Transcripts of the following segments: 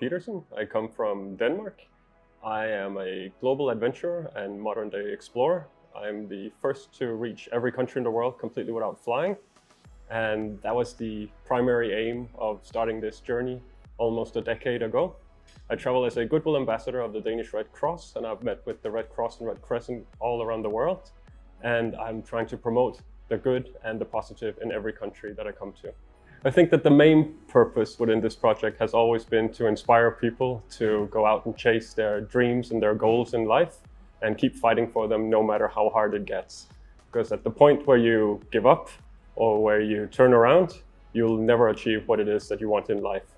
Petersen. I come from Denmark. I am a global adventurer and modern day explorer. I'm the first to reach every country in the world completely without flying. And that was the primary aim of starting this journey almost a decade ago. I travel as a goodwill ambassador of the Danish Red Cross, and I've met with the Red Cross and Red Crescent all around the world. And I'm trying to promote the good and the positive in every country that I come to. I think that the main purpose within this project has always been to inspire people to go out and chase their dreams and their goals in life and keep fighting for them no matter how hard it gets. Because at the point where you give up or where you turn around, you'll never achieve what it is that you want in life.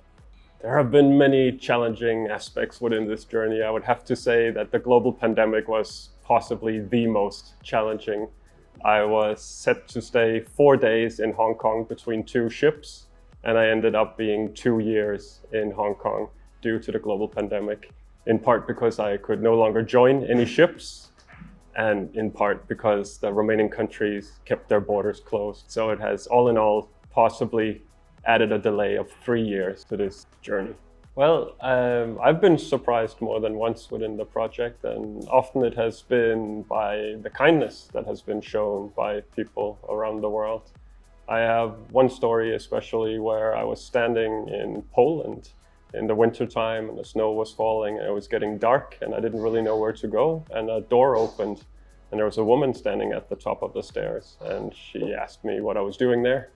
There have been many challenging aspects within this journey. I would have to say that the global pandemic was possibly the most challenging. I was set to stay 4 days in Hong Kong between two ships, and I ended up being 2 years in Hong Kong due to the global pandemic, in part because I could no longer join any ships, and in part because the remaining countries kept their borders closed. So it has, all in all, possibly added a delay of 3 years to this journey. Well, I've been surprised more than once within the project, and often it has been by the kindness that has been shown by people around the world. I have one story especially where I was standing in Poland in the wintertime and the snow was falling and it was getting dark and I didn't really know where to go, and a door opened and there was a woman standing at the top of the stairs, and she asked me what I was doing there,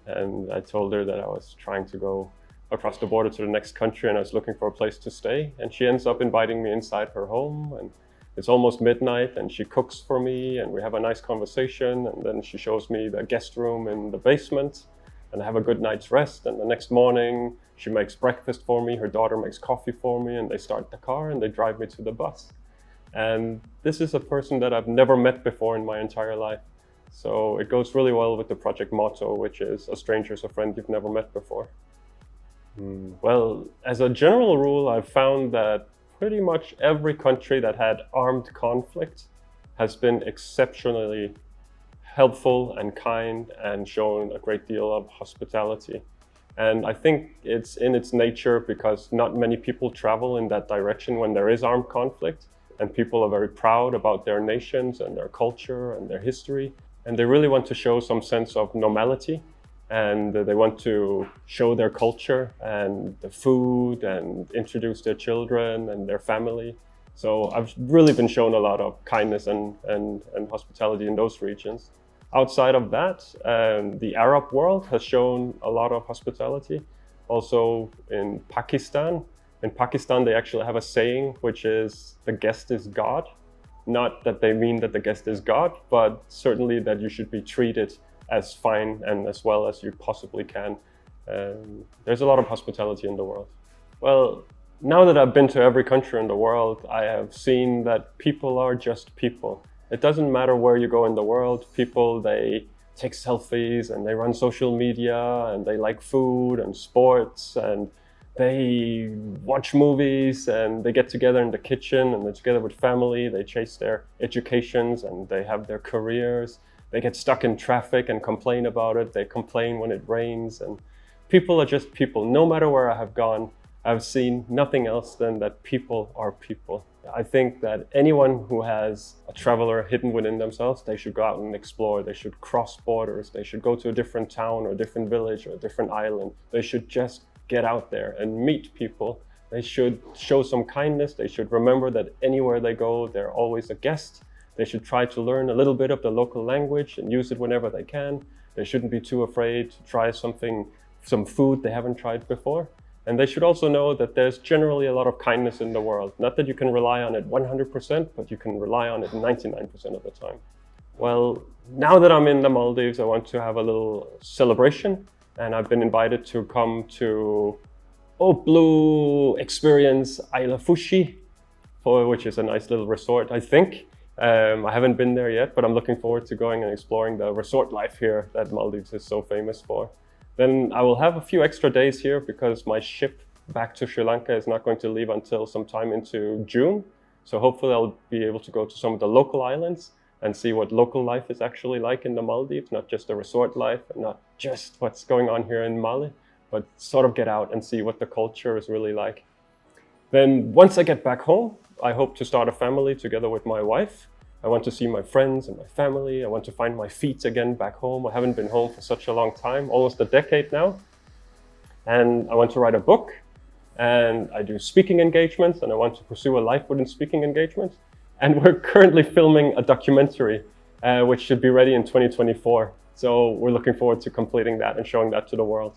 and I told her that I was trying to go across the border to the next country and I was looking for a place to stay, and she ends up inviting me inside her home, and it's almost midnight and she cooks for me and we have a nice conversation, and then she shows me the guest room in the basement and I have a good night's rest, and the next morning she makes breakfast for me, her daughter makes coffee for me, and they start the car and they drive me to the bus. And this is a person that I've never met before in my entire life. So it goes really well with the project motto, which is a stranger's a friend you've never met before. Well, as a general rule, I've found that pretty much every country that had armed conflict has been exceptionally helpful and kind and shown a great deal of hospitality. And I think it's in its nature because not many people travel in that direction when there is armed conflict, and people are very proud about their nations and their culture and their history, and they really want to show some sense of normality. And they want to show their culture and the food and introduce their children and their family. So I've really been shown a lot of kindness and hospitality in those regions. Outside of that, the Arab world has shown a lot of hospitality. Also in Pakistan. In Pakistan, they actually have a saying, which is, the guest is God. Not that they mean that the guest is God, but certainly that you should be treated as fine and as well as you possibly can. There's a lot of hospitality in the world. Well, now that I've been to every country in the world, I have seen that people are just people. It doesn't matter where you go in the world. People, they take selfies and they run social media and they like food and sports and they watch movies and they get together in the kitchen and they're together with family. They chase their educations and they have their careers. They get stuck in traffic and complain about it. They complain when it rains, and people are just people. No matter where I have gone, I've seen nothing else than that people are people. I think that anyone who has a traveler hidden within themselves, they should go out and explore. They should cross borders. They should go to a different town or a different village or a different island. They should just get out there and meet people. They should show some kindness. They should remember that anywhere they go, they're always a guest. They should try to learn a little bit of the local language and use it whenever they can. They shouldn't be too afraid to try some food they haven't tried before. And they should also know that there's generally a lot of kindness in the world. Not that you can rely on it 100%, but you can rely on it 99% of the time. Well, now that I'm in the Maldives, I want to have a little celebration. And I've been invited to come to Blue Experience Isla Fushi, which is a nice little resort, I think. I haven't been there yet, but I'm looking forward to going and exploring the resort life here that Maldives is so famous for. Then I will have a few extra days here because my ship back to Sri Lanka is not going to leave until sometime into June. So hopefully I'll be able to go to some of the local islands and see what local life is actually like in the Maldives, not just the resort life and not just what's going on here in Mali, but sort of get out and see what the culture is really like. Then once I get back home, I hope to start a family together with my wife. I want to see my friends and my family. I want to find my feet again back home. I haven't been home for such a long time, almost a decade now. And I want to write a book, and I do speaking engagements, and I want to pursue a life within speaking engagements. And we're currently filming a documentary, which should be ready in 2024. So we're looking forward to completing that and showing that to the world.